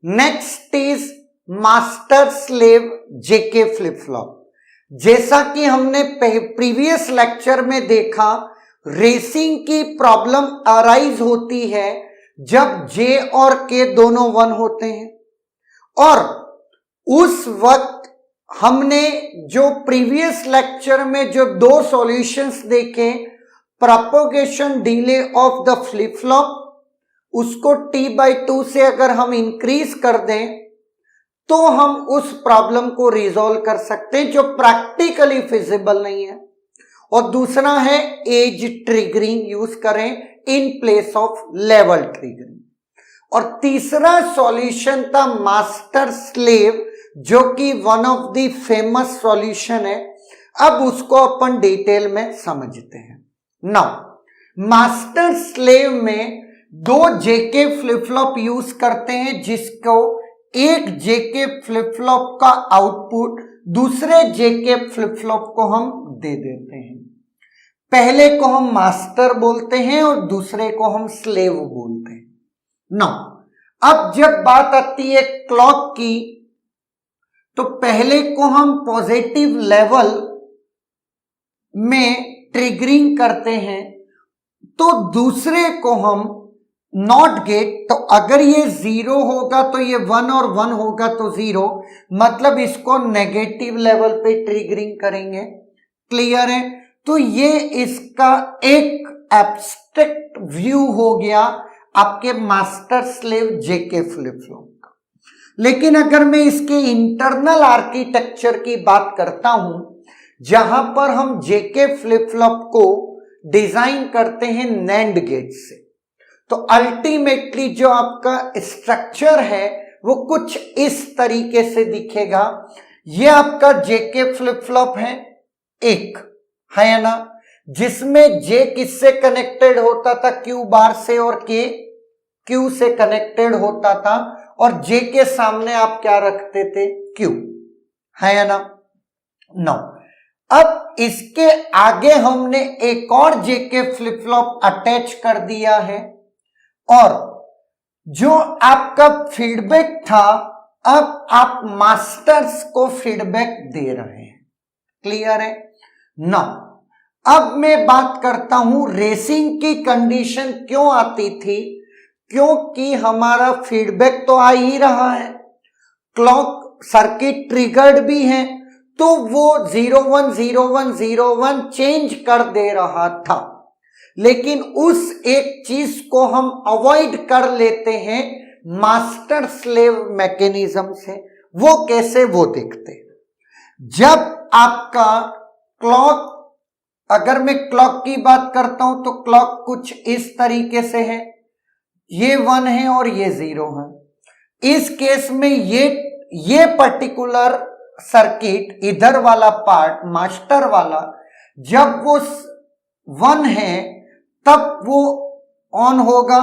Next is master slave JK flip flop. जैसा कि हमने प्रीवियस लेक्चर में देखा, रेसिंग की प्रॉब्लम अराइज होती है जब जे और के दोनों 1 होते हैं, और उस वक्त हमने जो प्रीवियस लेक्चर में जो 2 सॉल्यूशंस देखे, propagation delay of the flip flop, उसको t/2 से अगर हम इंक्रीज कर दें तो हम उस प्रॉब्लम को रिजॉल्व कर सकते हैं, जो प्रैक्टिकली फिजिबल नहीं है। और दूसरा है एज ट्रिगरिंग यूज करें in place of level triggering. और तीसरा सॉल्यूशन था मास्टर स्लेव, जो कि one of the famous solution है। अब उसको अपन डिटेल में समझते हैं। नाउ मास्टर स्लेव में 2 जेके फ्लिप फ्लॉप यूज करते हैं, जिसको एक जेके फ्लिप फ्लॉप का आउटपुट दूसरे जेके फ्लिप फ्लॉप को हम दे देते हैं। पहले को हम मास्टर बोलते हैं और दूसरे को हम स्लेव बोलते हैं। नाउ अब जब बात आती है क्लॉक की, तो पहले को हम पॉजिटिव लेवल में ट्रिगरिंग करते हैं, तो दूसरे को हम नॉट गेट, तो अगर ये 0 होगा तो ये 1 और 1 होगा तो 0, मतलब इसको नेगेटिव लेवल पे ट्रिगरिंग करेंगे। क्लियर है? तो ये इसका एक एब्स्ट्रैक्ट व्यू हो गया आपके master slave JK flip flop का। लेकिन अगर मैं इसके इंटरनल आर्किटेक्चर की बात करता हूं, जहां पर हम जेके फ्लिप फ्लॉप को डिजाइन करते हैं नैंड गेट से, तो अल्टीमेटली जो आपका स्ट्रक्चर है वो कुछ इस तरीके से दिखेगा। ये आपका जेके फ्लिप फ्लॉप है एक, है ना, जिसमें जे किससे कनेक्टेड होता था, क्यू बार से, और के क्यू से कनेक्टेड होता था, और जे के सामने आप क्या रखते थे, क्यू, है ना। नो, अब इसके आगे हमने एक और जेके फ्लिप फ्लॉप अटैच कर दिया है, और जो आपका फीडबैक था, अब आप मास्टर्स को फीडबैक दे रहे हैं। क्लियर है? नाउ अब मैं बात करता हूं रेसिंग की कंडीशन क्यों आती थी, क्योंकि हमारा फीडबैक तो आ ही रहा है, क्लॉक सर्किट ट्रिगर्ड भी है, तो वो 01 01 01 चेंज कर दे रहा था। लेकिन उस एक चीज को हम अवॉइड कर लेते हैं मास्टर स्लेव मैकेनिज्म से। वो कैसे, वो देखते हैं। जब आपका क्लॉक, अगर मैं क्लॉक की बात करता हूं तो क्लॉक कुछ इस तरीके से है, ये 1 है और ये 0 है। इस केस में ये पर्टिकुलर सर्किट, इधर वाला पार्ट मास्टर वाला, जब वो 1 है तब वो ऑन होगा,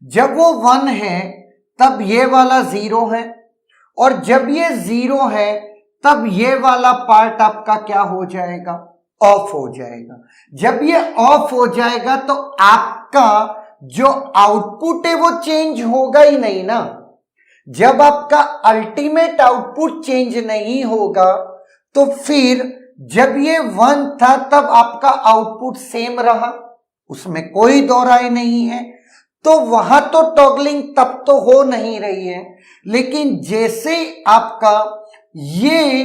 जब वो 1 है तब ये वाला 0 है, और जब ये 0 है तब ये वाला पार्ट आपका क्या हो जाएगा, ऑफ हो जाएगा। जब ये ऑफ हो जाएगा तो आपका जो आउटपुट है वो चेंज होगा ही नहीं ना। जब आपका अल्टीमेट आउटपुट चेंज नहीं होगा तो फिर जब ये 1 था तब आपका आउटपुट सेम रहा, उसमें कोई दो राय नहीं है, तो वहां तो टॉगलिंग तब तो हो नहीं रही है। लेकिन जैसे आपका ये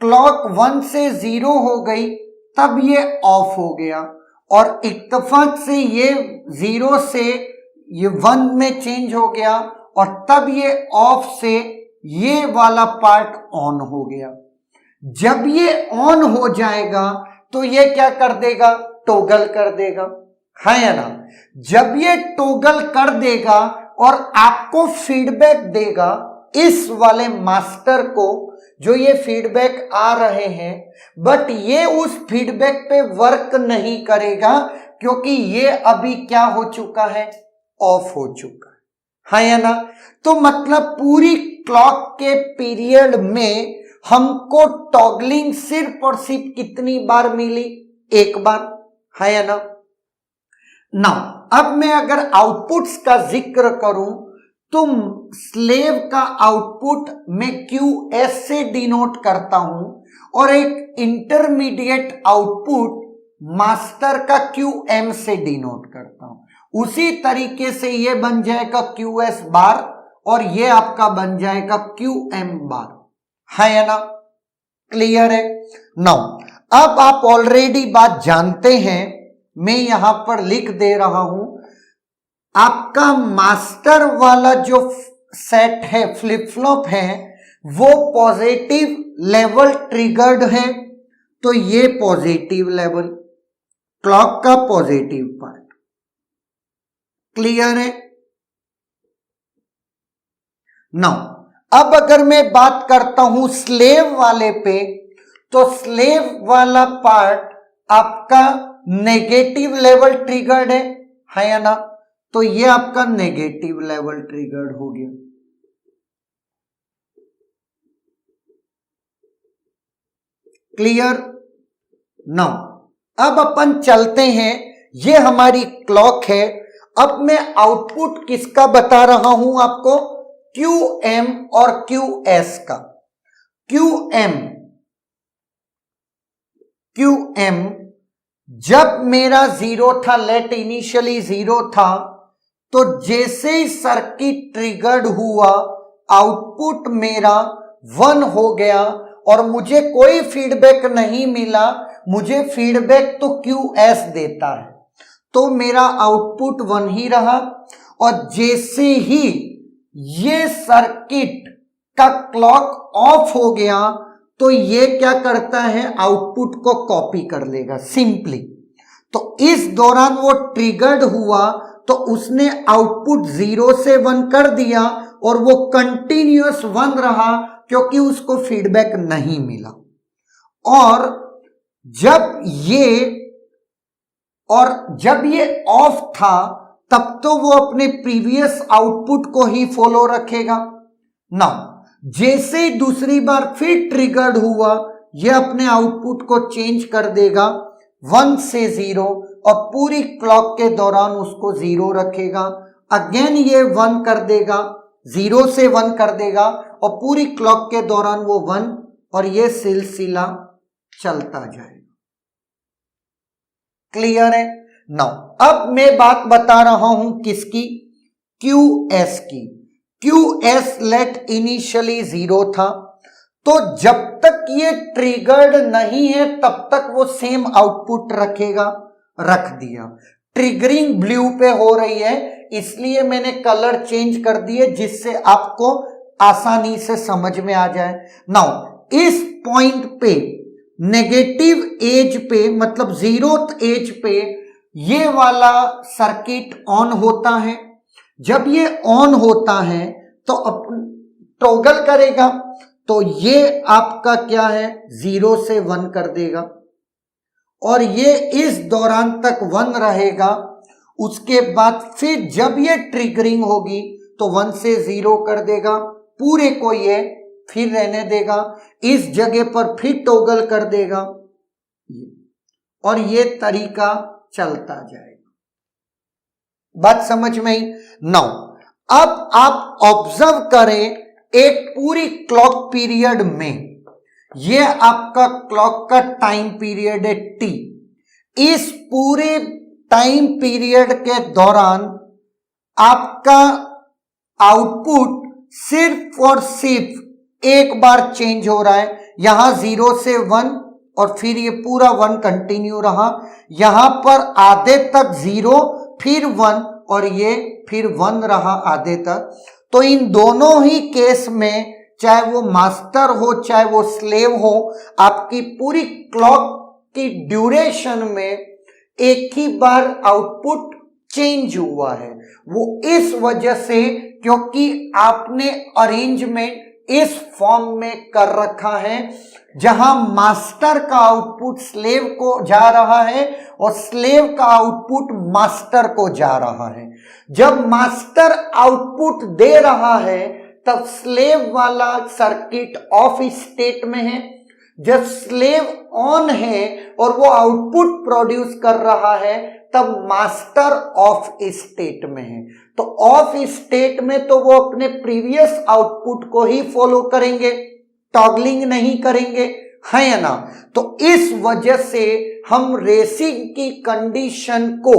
क्लॉक 1 से 0 हो गई तब ये ऑफ हो गया, और इत्तेफाक से ये 0 से ये 1 में चेंज हो गया, और तब ये ऑफ से ये वाला पार्ट ऑन हो गया। जब ये ऑन हो जाएगा तो ये क्या कर देगा, टॉगल कर देगा, है या ना। जब ये टॉगल कर देगा और आपको फीडबैक देगा, इस वाले मास्टर को जो ये फीडबैक आ रहे हैं, बट ये उस फीडबैक पे वर्क नहीं करेगा, क्योंकि ये अभी क्या हो चुका है, ऑफ हो चुका है या ना। तो मतलब पूरी क्लॉक के पीरियड में हमको टॉगलिंग सिर्फ और सिर्फ कितनी बार मिली, एक बार, है या ना। नाउ अब मैं अगर आउटपुट्स का जिक्र करूं तो स्लेव का आउटपुट मैं QS से डिनोट करता हूं और एक इंटरमीडिएट आउटपुट मास्टर का QM से डिनोट करता हूं। उसी तरीके से ये बन जाएगा QS बार और ये आपका बन जाएगा QM बार, है या ना? क्लियर है? नाउ अब आप ऑलरेडी बात जानते हैं, मैं यहां पर लिख दे रहा हूं, आपका मास्टर वाला जो सेट है, फ्लिप फ्लॉप है, वो पॉजिटिव लेवल ट्रिगर्ड है, तो ये पॉजिटिव लेवल, क्लॉक का पॉजिटिव पार्ट। क्लियर है? नाउ अब अगर मैं बात करता हूं स्लेव वाले पे, तो स्लेव वाला पार्ट आपका नेगेटिव लेवल ट्रिगर्ड है या ना? तो ये आपका नेगेटिव लेवल ट्रिगर्ड हो गया। क्लियर? नाउ अब अपन चलते हैं, ये हमारी क्लॉक है। अब मैं आउटपुट किसका बता रहा हूं आपको? QM और QS का। QM जब मेरा जीरो था, लेट इनिशियली जीरो था, तो जैसे ही सर्किट ट्रिगर्ड हुआ आउटपुट मेरा 1 हो गया और मुझे कोई फीडबैक नहीं मिला, मुझे फीडबैक तो QS देता है, तो मेरा आउटपुट 1 ही रहा। और जैसे ही ये सर्किट का क्लॉक ऑफ हो गया तो ये क्या करता है, आउटपुट को कॉपी कर लेगा सिंपली। तो इस दौरान वो ट्रिगर्ड हुआ तो उसने आउटपुट 0 से 1 कर दिया और वो कंटिन्यूअस 1 रहा क्योंकि उसको फीडबैक नहीं मिला। और जब ये ऑफ था तब तो वो अपने प्रीवियस आउटपुट को ही फॉलो रखेगा। नाउ जैसे ही दूसरी बार फिर ट्रिगर्ड हुआ, ये अपने आउटपुट को चेंज कर देगा 1 से 0 और पूरी क्लॉक के दौरान उसको 0 रखेगा। अगेन ये 1 कर देगा, 0 से 1 कर देगा और पूरी क्लॉक के दौरान वो 1, और ये सिलसिला चलता जाएगा। क्लियर है? नाउ अब मैं बात बता रहा हूं किसकी? QS की। QS लेट इनिशियली 0 था, तो जब तक ये ट्रिगर्ड नहीं है तब तक वो सेम आउटपुट रखेगा, रख दिया। ट्रिगरिंग ब्लू पे हो रही है इसलिए मैंने कलर चेंज कर दिए जिससे आपको आसानी से समझ में आ जाए। नाउ इस पॉइंट पे नेगेटिव एज पे, मतलब 0th एज पे ये वाला सर्किट ऑन होता है। जब ये ऑन होता है तो टॉगल करेगा, तो ये आपका क्या है, 0 से 1 कर देगा और ये इस दौरान तक 1 रहेगा। उसके बाद फिर जब ये ट्रिगरिंग होगी तो 1 से 0 कर देगा, पूरे को ये फिर रहने देगा, इस जगह पर फिर टॉगल कर देगा और ये तरीका चलता जाएगा। बात समझ में आई? नाउ अब आप ऑब्जर्व करें, एक पूरी क्लॉक पीरियड में ये आपका क्लॉक का टाइम पीरियड है T। इस पूरे टाइम पीरियड के दौरान आपका आउटपुट सिर्फ और सिर्फ एक बार चेंज हो रहा है। यहां 0 से 1 और फिर ये पूरा 1 कंटिन्यू रहा, यहां पर आधे तक 0 फिर 1 और ये फिर 1 रहा आधे तक। तो इन दोनों ही केस में, चाहे वो मास्टर हो चाहे वो स्लेव हो, आपकी पूरी क्लॉक की ड्यूरेशन में एक ही बार आउटपुट चेंज हुआ है। वो इस वजह से क्योंकि आपने अरेंजमेंट इस फॉर्म में कर रखा है जहां मास्टर का आउटपुट स्लेव को जा रहा है और स्लेव का आउटपुट मास्टर को जा रहा है। जब मास्टर आउटपुट दे रहा है तब स्लेव वाला सर्किट ऑफ स्टेट में है, जब स्लेव ऑन है और वो आउटपुट प्रोड्यूस कर रहा है तब मास्टर ऑफ स्टेट में है। तो ऑफ स्टेट में तो वो अपने प्रीवियस आउटपुट को ही फॉलो करेंगे, टॉगलिंग नहीं करेंगे, है या ना। तो इस वजह से हम रेसिंग की कंडीशन को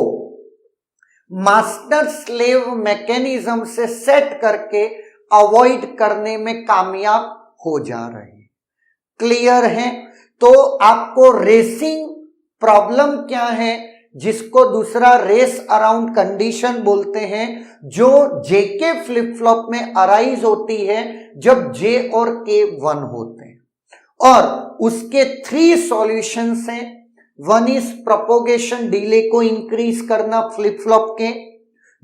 मास्टर स्लेव मैकेनिज्म से सेट करके अवॉइड करने में कामयाब हो जा रहे हैं। क्लियर है। तो आपको रेसिंग प्रॉब्लम क्या है, जिसको दूसरा रेस अराउंड कंडीशन बोलते हैं, जो जेके फ्लिप फ्लॉप में अराइज होती है जब जे और के 1 होते हैं। और उसके 3 सॉल्यूशंस हैं। 1 इज प्रोपोगेशन डिले को इंक्रीज करना फ्लिप फ्लॉप के,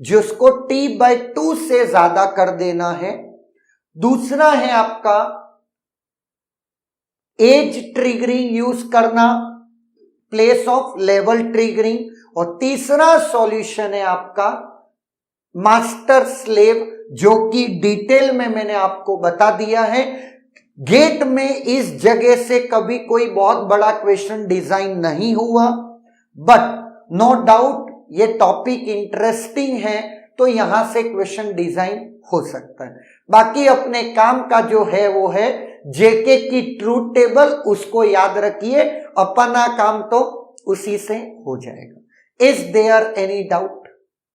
जिसको t/2 से ज्यादा कर देना है। दूसरा है आपका एज ट्रिगरिंग यूज करना प्लेस ऑफ लेवल ट्रिगरिंग। और तीसरा सॉल्यूशन है आपका मास्टर स्लेव, जो कि डिटेल में मैंने आपको बता दिया है। गेट में इस जगह से कभी कोई बहुत बड़ा क्वेश्चन डिजाइन नहीं हुआ, बट नो डाउट ये टॉपिक इंटरेस्टिंग है तो यहां से क्वेश्चन डिजाइन हो सकता है। बाकी अपने काम का जो है वो है जेके की ट्रूथ टेबल, उसको याद रखिए, अपना काम तो उसी से हो जाएगा। Is there any doubt?